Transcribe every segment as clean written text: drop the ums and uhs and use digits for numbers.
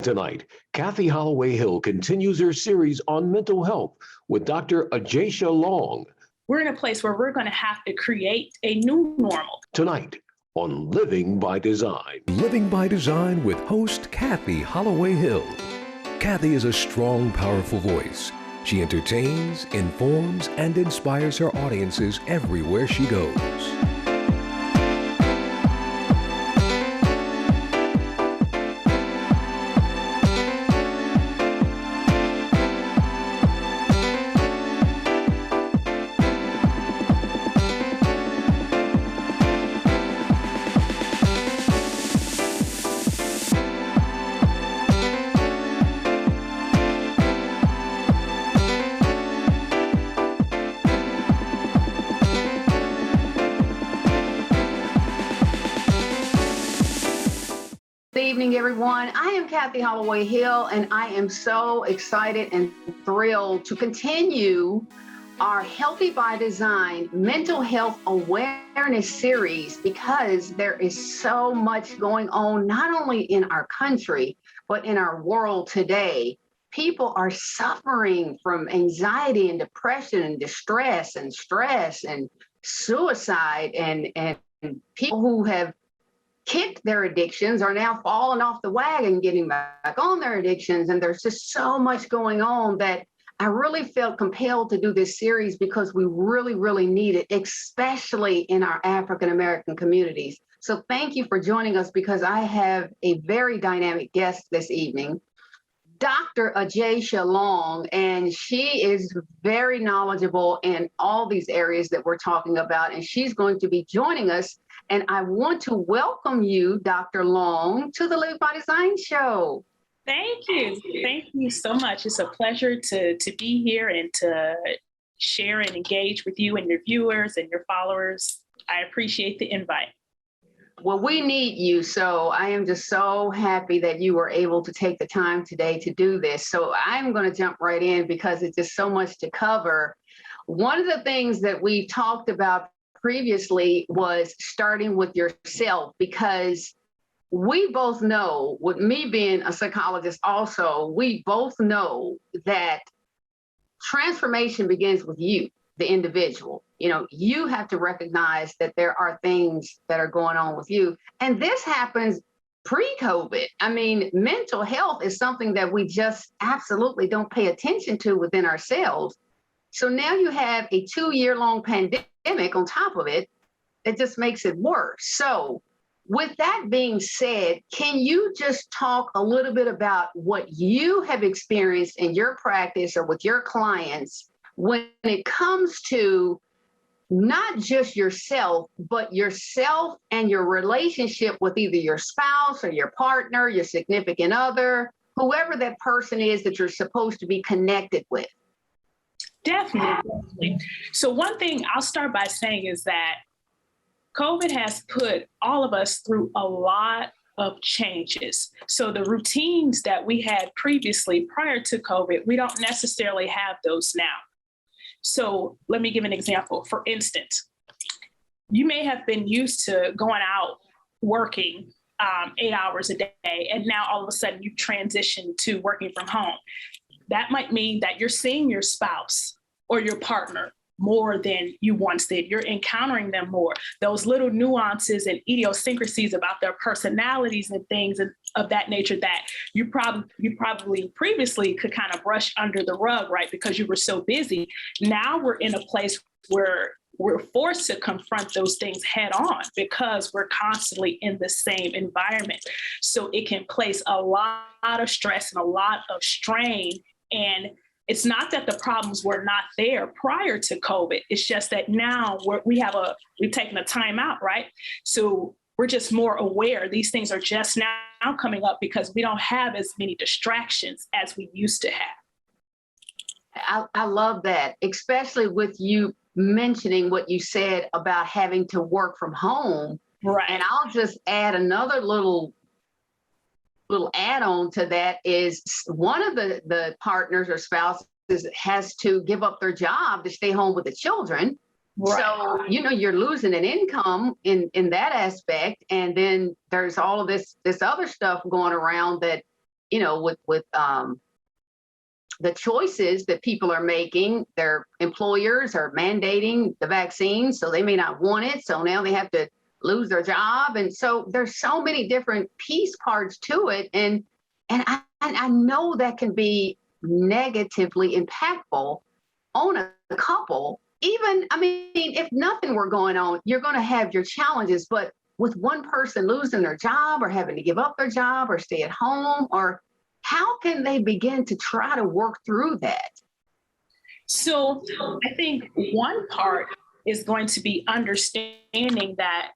Tonight, Kathy Holloway Hill continues her series on mental health with Dr. Ajasha Long. We're in a place where we're going to have to create a new normal. Tonight on Living by Design. Living by Design with host Kathy Holloway Hill. Kathy is a strong, powerful voice. She entertains, informs, and inspires her audiences everywhere she goes. Good evening, everyone. I am Kathy Holloway Hill, and I am so excited and thrilled to continue our Healthy by Design mental health awareness series because there is so much going on, not only in our country, but in our world today. People are suffering from anxiety and depression and distress and stress and suicide, and people who have kicked their addictions are now falling off the wagon, getting back on their addictions. And there's just so much going on that I really felt compelled to do this series because we really, really need it, especially in our African-American communities. So thank you for joining us because I have a very dynamic guest this evening, Dr. Ajasha Long, and she is very knowledgeable in all these areas that we're talking about, and she's going to be joining us. And I want to welcome you, Dr. Long, to the Live by Design show. Thank you. Thank you so much. It's a pleasure to be here and to share and engage with you and your viewers and your followers. I appreciate the invite. Well, we need you. So I am just so happy that you were able to take the time today to do this. So I'm going to jump right in because it's just so much to cover. One of the things that we talked about previously was starting with yourself, because we both know, with me being a psychologist also, we both know that transformation begins with you, the individual. You know, you have to recognize that there are things that are going on with you. And this happens pre-COVID. I mean, mental health is something that we just absolutely don't pay attention to within ourselves. So now you have a 2-year-long pandemic on top of it. It just makes it worse. So with that being said, can you just talk a little bit about what you have experienced in your practice or with your clients when it comes to not just yourself, but yourself and your relationship with either your spouse or your partner, your significant other, whoever that person is that you're supposed to be connected with? Definitely. So one thing I'll start by saying is that COVID has put all of us through a lot of changes. So the routines that we had previously prior to COVID, we don't necessarily have those now. So let me give an example. For instance, you may have been used to going out working 8 hours a day, and now all of a sudden you transition to working from home. That might mean that you're seeing your spouse or your partner more than you once did. You're encountering them more. Those little nuances and idiosyncrasies about their personalities and things of that nature that you probably previously could kind of brush under the rug, right? Because you were so busy. Now we're in a place where we're forced to confront those things head on because we're constantly in the same environment. So it can place a lot of stress and a lot of strain. And it's not that the problems were not there prior to COVID. It's just that now we've taken a time out, right? So we're just more aware. These things are just now coming up because we don't have as many distractions as we used to have. I love that, especially with you mentioning what you said about having to work from home. Right. And I'll just add another little add-on to that is one of the partners or spouses has to give up their job to stay home with the children. Right. So, you're losing an income in that aspect. And then there's all of this other stuff going around that with the choices that people are making. Their employers are mandating the vaccine, so they may not want it. So now they have to lose their job. And so there's so many different piece parts to it. And I know that can be negatively impactful on a couple. Even, I mean, if nothing were going on, you're going to have your challenges. But with one person losing their job or having to give up their job or stay at home, or how can they begin to try to work through that? So I think one part is going to be understanding that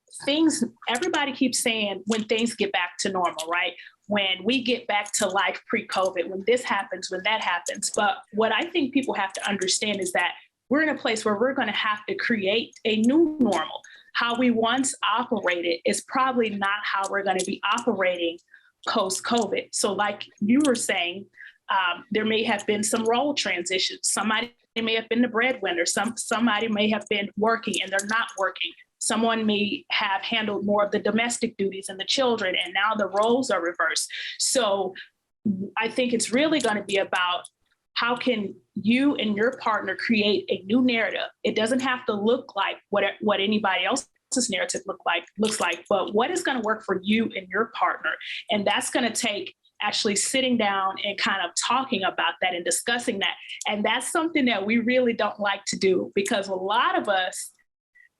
everybody keeps saying when things get back to normal, right? When we get back to life pre-COVID, when this happens, when that happens. But what I think people have to understand is that we're in a place where we're going to have to create a new normal. How we once operated is probably not how we're going to be operating post-COVID. So like you were saying, there may have been some role transitions. Somebody may have been the breadwinner. Somebody may have been working and they're not working. Someone may have handled more of the domestic duties and the children, and now the roles are reversed. So I think it's really going to be about how can you and your partner create a new narrative. It doesn't have to look like what anybody else's narrative looks like, but what is going to work for you and your partner. And that's going to take actually sitting down and kind of talking about that and discussing that. And that's something that we really don't like to do, because a lot of us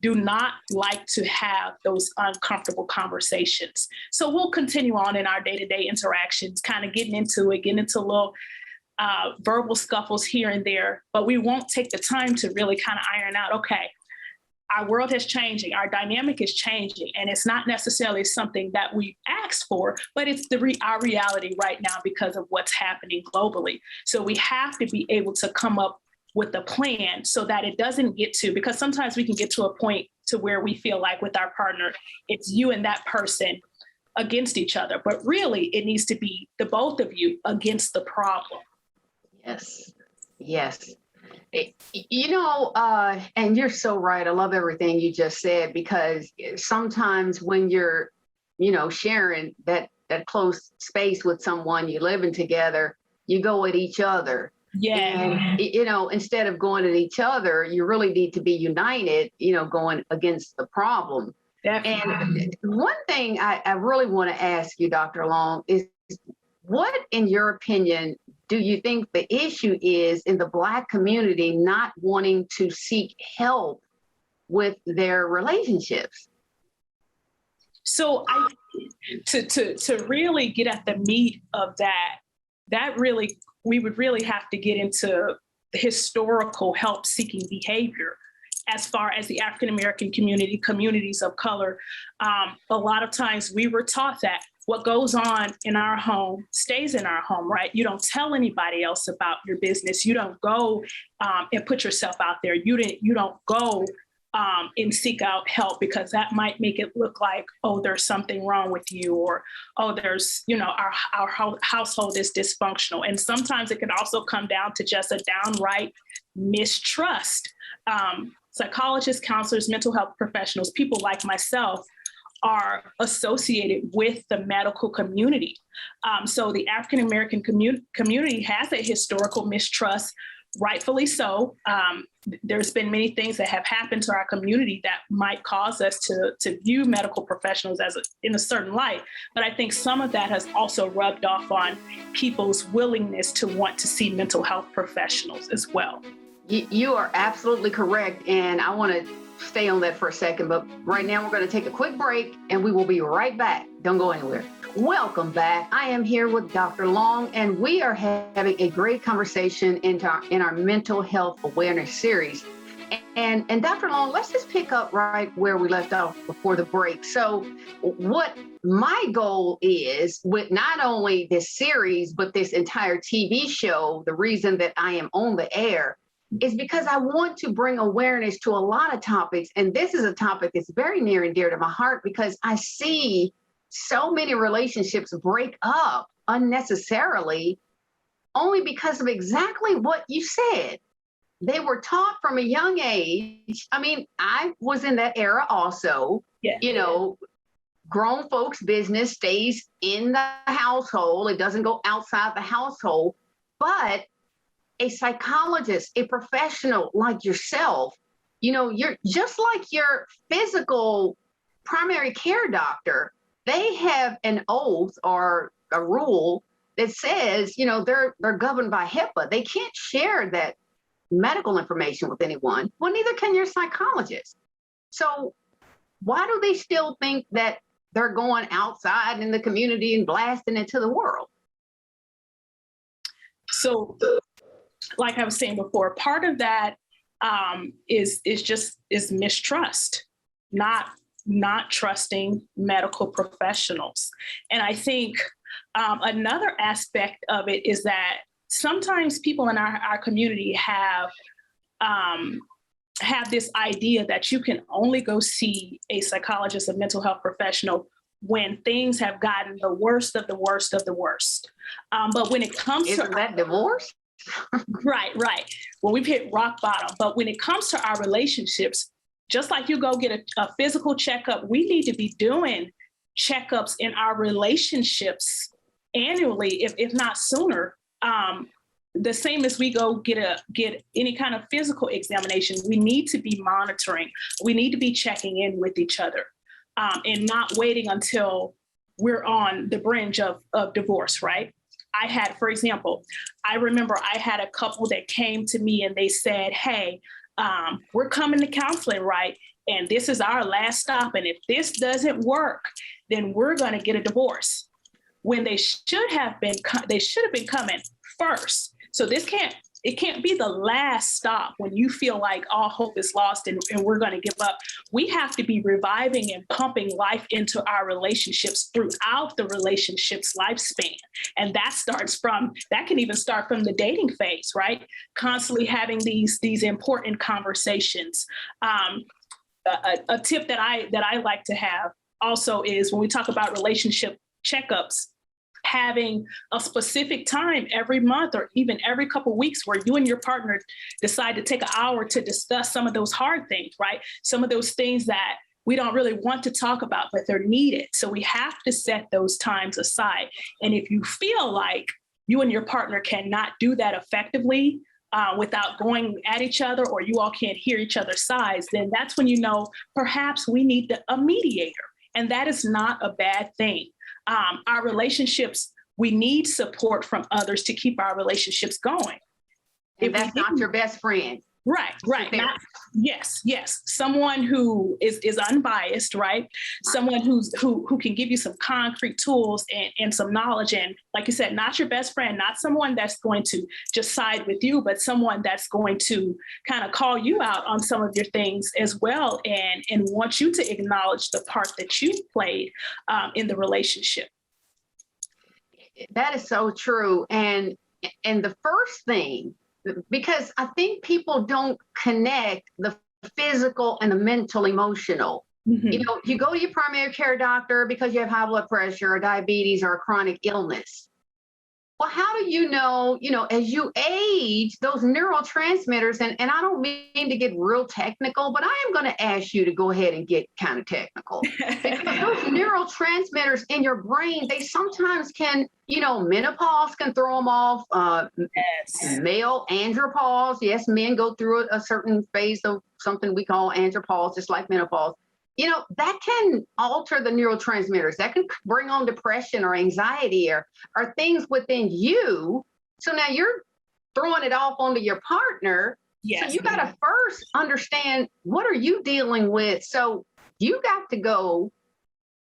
do not like to have those uncomfortable conversations. So we'll continue on in our day-to-day interactions, kind of getting into little verbal scuffles here and there, but we won't take the time to really kind of iron out, okay, our world is changing, our dynamic is changing, and it's not necessarily something that we asked for, but it's our reality right now because of what's happening globally. So we have to be able to come up with a plan so that it doesn't get to, because sometimes we can get to a point to where we feel like with our partner, it's you and that person against each other, but really it needs to be the both of you against the problem. Yes. And you're so right. I love everything you just said, because sometimes when you're, sharing that close space with someone, you're living together, you go at each other. Yeah. And, instead of going at each other, you really need to be united, going against the problem. Definitely. And one thing I really want to ask you, Dr. Long, is what, in your opinion, do you think the issue is in the Black community not wanting to seek help with their relationships? So to really get at the meat of that really, we would really have to get into historical help-seeking behavior as far as the African-American community, communities of color. A lot of times we were taught that what goes on in our home stays in our home, right? You don't tell anybody else about your business. You don't go and put yourself out there. You don't go and seek out help, because that might make it look like, oh, there's something wrong with you, or, oh, there's, our household is dysfunctional. And sometimes it can also come down to just a downright mistrust. Psychologists, counselors, mental health professionals, people like myself are associated with the medical community. So the African-American community has a historical mistrust, rightfully so. There's been many things that have happened to our community that might cause us to view medical professionals in a certain light. But I think some of that has also rubbed off on people's willingness to want to see mental health professionals as well. You are absolutely correct. And I want to stay on that for a second, but right now we're going to take a quick break and we will be right back. Don't go anywhere. Welcome back. I am here with Dr. Long, and we are having a great conversation in our mental health awareness series. And Dr. Long, let's just pick up right where we left off before the break. So what my goal is with not only this series, but this entire TV show, the reason that I am on the air is because I want to bring awareness to a lot of topics. And this is a topic that's very near and dear to my heart, because I see so many relationships break up unnecessarily only because of exactly what you said. They were taught from a young age. I mean, I was in that era also, Yeah. grown folks' business, stays in the household. It doesn't go outside the household. But a psychologist, a professional like yourself, you're just like your physical primary care doctor. They have an oath or a rule that says, they're governed by HIPAA. They can't share that medical information with anyone. Well, neither can your psychologist. So why do they still think that they're going outside in the community and blasting it to the world? So, like I was saying before, part of that is mistrust, not trusting medical professionals. And I think another aspect of it is that sometimes people in our community have this idea that you can only go see a psychologist, a mental health professional, when things have gotten the worst of the worst of the worst. But when it comes Isn't to that divorce? right. Well, we've hit rock bottom. But when it comes to our relationships, just like you go get a physical checkup, we need to be doing checkups in our relationships annually, if not sooner. The same as we go get any kind of physical examination, we need to be monitoring. We need to be checking in with each other and not waiting until we're on the brink of divorce, right? For example, I remember I had a couple that came to me and they said, hey, we're coming to counseling, right? And this is our last stop. And if this doesn't work, then we're going to get a divorce. When they should have been coming first. So it can't be the last stop when you feel like all hope is lost and we're going to give up. We have to be reviving and pumping life into our relationships throughout the relationship's lifespan. And that can even start from the dating phase, right? Constantly having these important conversations. A tip that I like to have also is when we talk about relationship checkups, having a specific time every month or even every couple of weeks where you and your partner decide to take an hour to discuss some of those hard things, right? Some of those things that we don't really want to talk about, but they're needed. So we have to set those times aside. And if you feel like you and your partner cannot do that effectively without going at each other, or you all can't hear each other's sides, then that's when perhaps we need a mediator. And that is not a bad thing. Our relationships, we need support from others to keep our relationships going. And that's not your best friend. Right. Yes. Someone who is unbiased, right? Someone who can give you some concrete tools and some knowledge. And like you said, not your best friend, not someone that's going to just side with you, but someone that's going to kind of call you out on some of your things as well and want you to acknowledge the part that you played in the relationship. That is so true. And the first thing, because I think people don't connect the physical and the mental, emotional. Mm-hmm. You go to your primary care doctor because you have high blood pressure or diabetes or a chronic illness. Well, how do you know, as you age, those neurotransmitters, and I don't mean to get real technical, but I am going to ask you to go ahead and get kind of technical. Because those neurotransmitters in your brain, they sometimes can, menopause can throw them off. Yes. Male andropause. Yes, men go through a certain phase of something we call andropause, just like menopause. That can alter the neurotransmitters. That can bring on depression or anxiety or things within you. So now you're throwing it off onto your partner. Yes, so you got to first understand, what are you dealing with? So you got to go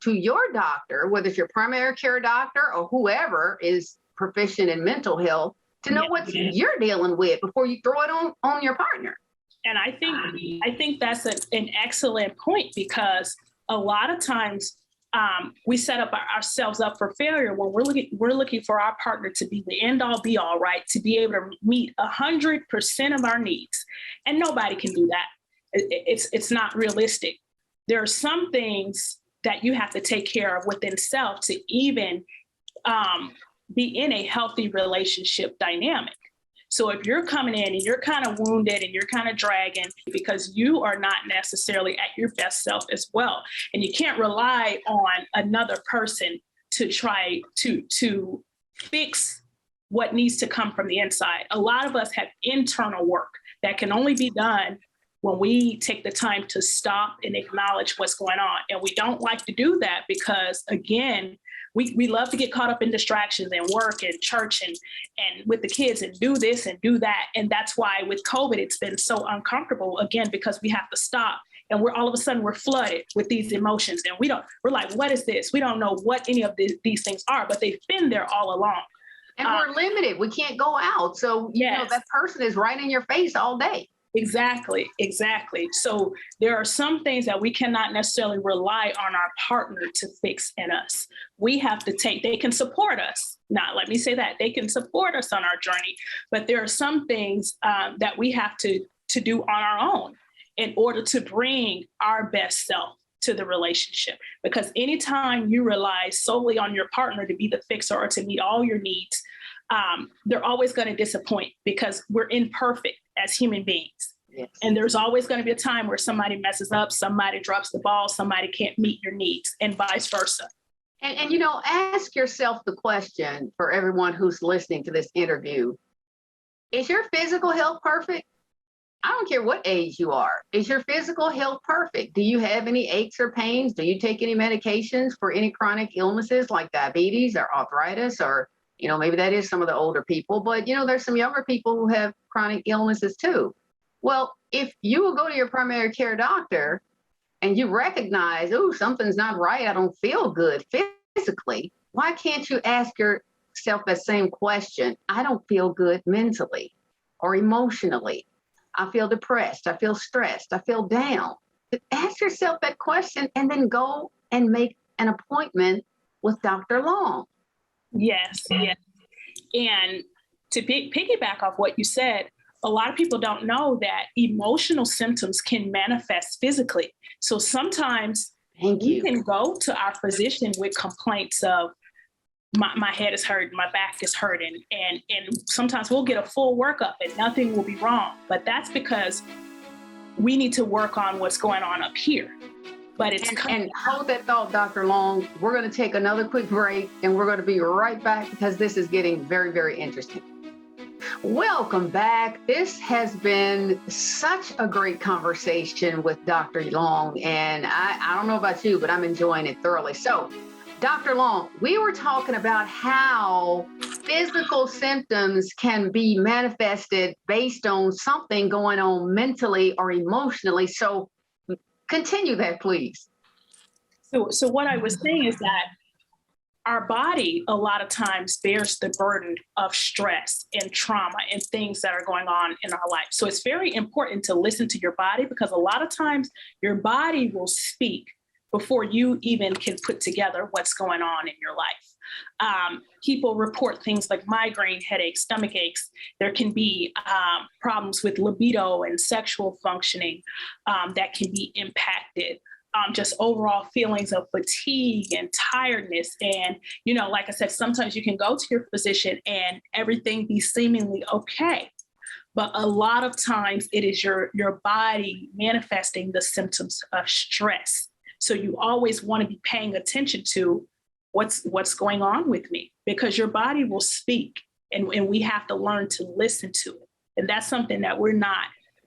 to your doctor, whether it's your primary care doctor or whoever is proficient in mental health, to know what you're dealing with before you throw it on your partner. And I think that's an excellent point, because a lot of times we set up ourselves up for failure when we're looking for our partner to be the end all be all, right? To be able to meet 100% of our needs, and nobody can do that. It's not realistic. There are some things that you have to take care of within self to even be in a healthy relationship dynamic. So if you're coming in and you're kind of wounded and you're kind of dragging because you are not necessarily at your best self as well, and you can't rely on another person to try to fix what needs to come from the inside. A lot of us have internal work that can only be done when we take the time to stop and acknowledge what's going on. And we don't like to do that because, again, we love to get caught up in distractions and work and church and with the kids and do this and do that. And that's why with COVID, it's been so uncomfortable, again, because we have to stop. And we're all of a sudden we're flooded with these emotions. And we're like, what is this? We don't know what any of these things are, but they've been there all along. And we're limited. We can't go out. So, you know, that person is right in your face all day. Exactly. So there are some things that we cannot necessarily rely on our partner to fix in us. We have to they can support us. Now, let me say that they can support us on our journey, but there are some things that we have to do on our own in order to bring our best self to the relationship. Because anytime you rely solely on your partner to be the fixer or to meet all your needs, they're always going to disappoint because we're imperfect as human beings. Yes. And there's always going to be a time where somebody messes up, somebody drops the ball, somebody can't meet your needs, and vice versa. And you know, ask yourself the question for everyone who's listening to this interview. Is your physical health perfect? I don't care what age you are. Is your physical health perfect? Do you have any aches or pains? Do you take any medications for any chronic illnesses like diabetes or arthritis or, you know, maybe that is some of the older people, but, you know, there's some younger people who have chronic illnesses too. Well, if you will go to your primary care doctor and you recognize, oh, something's not right, I don't feel good physically, why can't you ask yourself that same question? I don't feel good mentally or emotionally. I feel depressed. I feel stressed. I feel down. Ask yourself that question and then go and make an appointment with Dr. Long. Yes. And to piggyback off what you said, a lot of people don't know that emotional symptoms can manifest physically. So sometimes we can go to our physician with complaints of my head is hurting, my back is hurting, and sometimes we'll get a full workup and nothing will be wrong. But that's because we need to work on what's going on up here. But and hold that thought, Dr. Long. We're going to take another quick break and we're going to be right back because this is getting very, very interesting. Welcome back. This has been such a great conversation with Dr. Long, and I don't know about you, but I'm enjoying it thoroughly. So, Dr. Long, we were talking about how physical symptoms can be manifested based on something going on mentally or emotionally. So continue that, please. So what I was saying is that our body a lot of times bears the burden of stress and trauma and things that are going on in our life. So it's very important to listen to your body because a lot of times your body will speak before you even can put together what's going on in your life. People report things like migraine, headaches, stomach aches. There can be problems with libido and sexual functioning that can be impacted. Just overall feelings of fatigue and tiredness. And, you know, like I said, sometimes you can go to your physician and everything be seemingly okay. But a lot of times it is your body manifesting the symptoms of stress. So you always want to be paying attention to what's going on with me, because your body will speak and we have to learn to listen to it. And that's something that we're not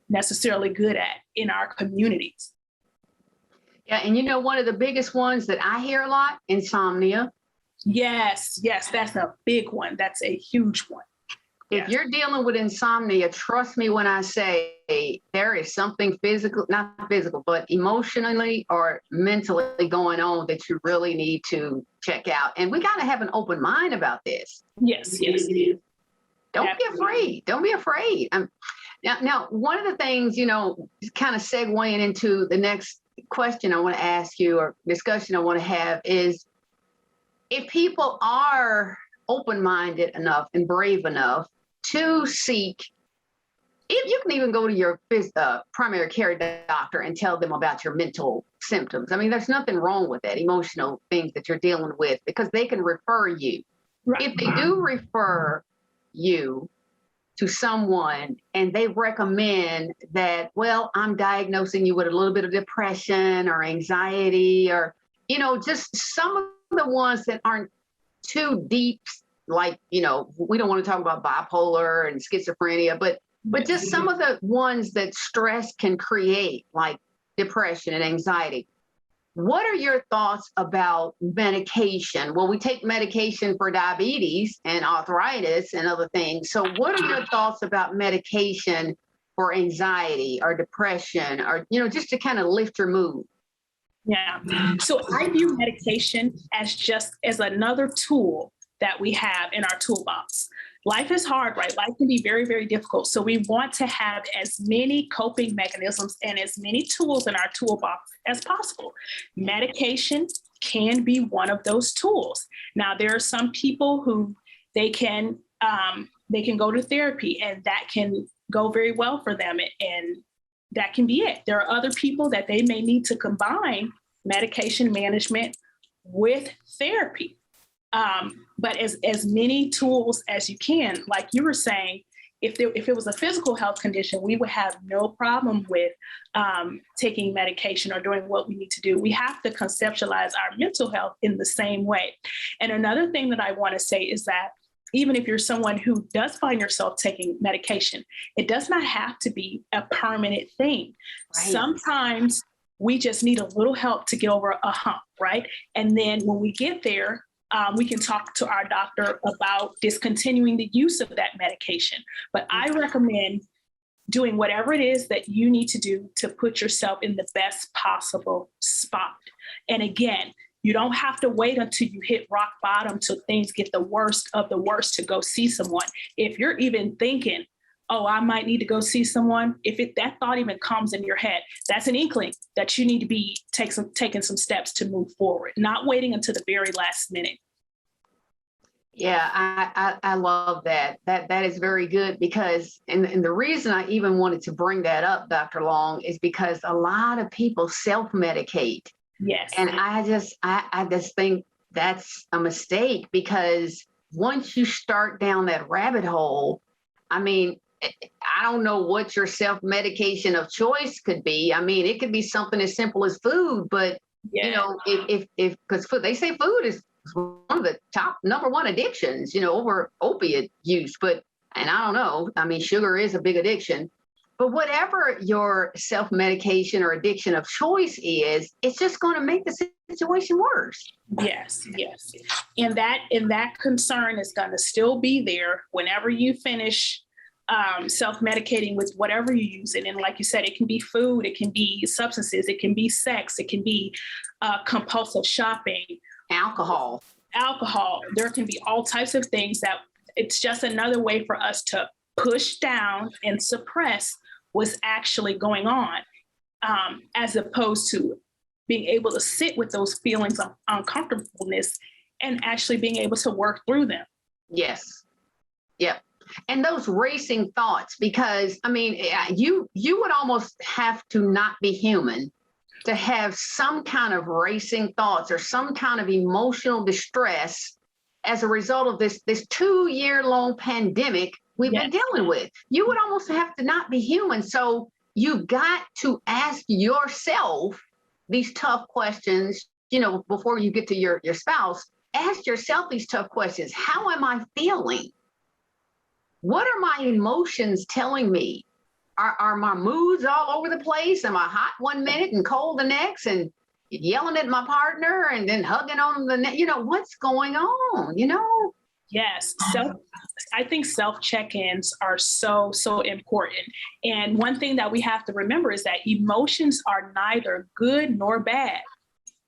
necessarily good at in our communities. Yeah, and you know, one of the biggest ones that I hear a lot, insomnia. Yes, that's a big one. That's a huge one. If you're dealing with insomnia, trust me when I say there is something physical, not physical, but emotionally or mentally going on that you really need to check out. And we got to have an open mind about this. Yes. Don't be afraid. Don't be afraid. Now, one of the things, you know, kind of segueing into the next question I want to ask you or discussion I want to have is if people are open-minded enough and brave enough to seek, if you can even go to your primary care doctor and tell them about your mental symptoms. I mean, there's nothing wrong with that, emotional things that you're dealing with, because they can refer you. Right. If they do refer you to someone and they recommend that, well, I'm diagnosing you with a little bit of depression or anxiety or, just some of the ones that aren't too deep, like, we don't want to talk about bipolar and schizophrenia, but just some of the ones that stress can create, like depression and anxiety. What are your thoughts about medication? Well, we take medication for diabetes and arthritis and other things. So what are your thoughts about medication for anxiety or depression or, just to kind of lift your mood? Yeah. So I view medication as just as another tool that we have in our toolbox. Life is hard, right? Life can be very, very difficult. So we want to have as many coping mechanisms and as many tools in our toolbox as possible. Medication can be one of those tools. Now, there are some people who they can go to therapy and that can go very well for them, and that can be it. There are other people that they may need to combine medication management with therapy. But as many tools as you can, like you were saying, if it was a physical health condition, we would have no problem with taking medication or doing what we need to do. We have to conceptualize our mental health in the same way. And another thing that I want to say is that even if you're someone who does find yourself taking medication, it does not have to be a permanent thing. Right. Sometimes we just need a little help to get over a hump, right? And then when we get there, we can talk to our doctor about discontinuing the use of that medication. But I recommend doing whatever it is that you need to do to put yourself in the best possible spot. And again, you don't have to wait until you hit rock bottom till things get the worst of the worst to go see someone. If you're even thinking, oh, I might need to go see someone, that thought even comes in your head, that's an inkling that you need to be taking some steps to move forward, not waiting until the very last minute. Yeah, I love that. That is very good because, and the reason I even wanted to bring that up, Dr. Long, is because a lot of people self-medicate. Yes. And I just think that's a mistake because once you start down that rabbit hole, I mean, I don't know what your self-medication of choice could be. I mean, it could be something as simple as food, but if because they say food is one of the top number one addictions, over opiate use. And I don't know, I mean, sugar is a big addiction, but whatever your self-medication or addiction of choice is, it's just going to make the situation worse. Yes. And that concern is going to still be there whenever you finish self-medicating with whatever you're using. And like you said, it can be food, it can be substances, it can be sex, it can be compulsive shopping, alcohol. There can be all types of things that it's just another way for us to push down and suppress what's actually going on, as opposed to being able to sit with those feelings of uncomfortableness and actually being able to work through them. Yes. Yep. And those racing thoughts, because I mean, you would almost have to not be human to have some kind of racing thoughts or some kind of emotional distress as a result of this 2-year-long pandemic we've been dealing with. You would almost have to not be human. So you've got to ask yourself these tough questions, before you get to your spouse. Ask yourself these tough questions. How am I feeling? What are my emotions telling me? Are my moods all over the place? Am I hot one minute and cold the next, and yelling at my partner and then hugging on them the next? What's going on? Yes. I think self check-ins are so, so important. And one thing that we have to remember is that emotions are neither good nor bad,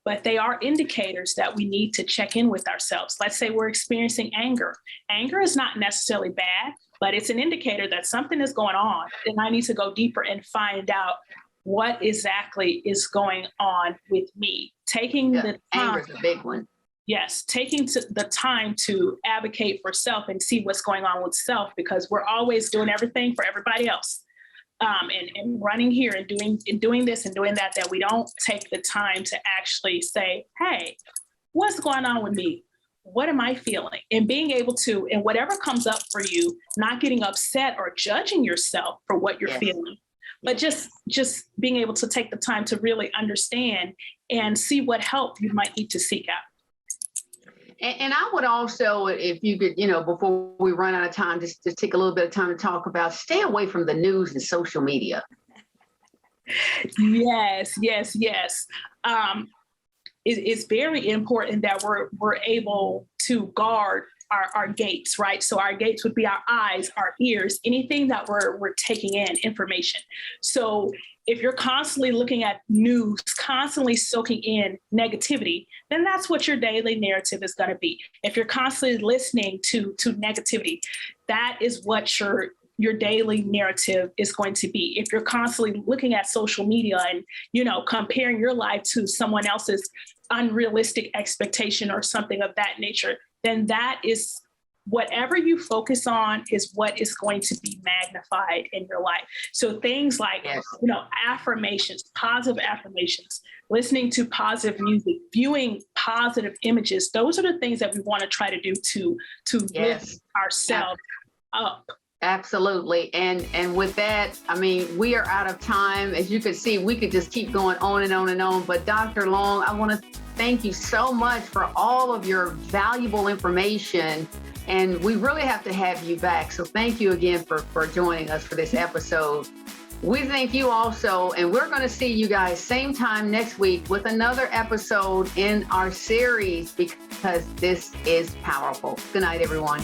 but they are indicators that we need to check in with ourselves. Let's say we're experiencing anger. Anger is not necessarily bad, but it's an indicator that something is going on. And I need to go deeper and find out what exactly is going on with me. Taking the time. Anger is a big one. Yes, taking the time to advocate for self and see what's going on with self, because we're always doing everything for everybody else. And running here and doing this and doing that we don't take the time to actually say, hey, what's going on with me? what am I feeling? And being able to, and whatever comes up for you, not getting upset or judging yourself for what you're feeling, but just being able to take the time to really understand and see what help you might need to seek out. And I would also, if you could, before we run out of time, just take a little bit of time to talk about, stay away from the news and social media. Yes. It's very important that we're able to guard our gates, right? So our gates would be our eyes, our ears, anything that we're taking in information. So if you're constantly looking at news, constantly soaking in negativity, then that's what your daily narrative is going to be. If you're constantly listening to negativity, that is what your daily narrative is going to be. If you're constantly looking at social media and, comparing your life to someone else's unrealistic expectation or something of that nature, then that is whatever you focus on is what is going to be magnified in your life. So things like, affirmations, positive affirmations, listening to positive music, viewing positive images, those are the things that we want to try to do to lift ourselves up. Absolutely. And with that, we are out of time. As you can see, we could just keep going on and on and on. But Dr. Long, I want to thank you so much for all of your valuable information. And we really have to have you back. So thank you again for joining us for this episode. We thank you also. And we're going to see you guys same time next week with another episode in our series, because this is powerful. Good night, everyone.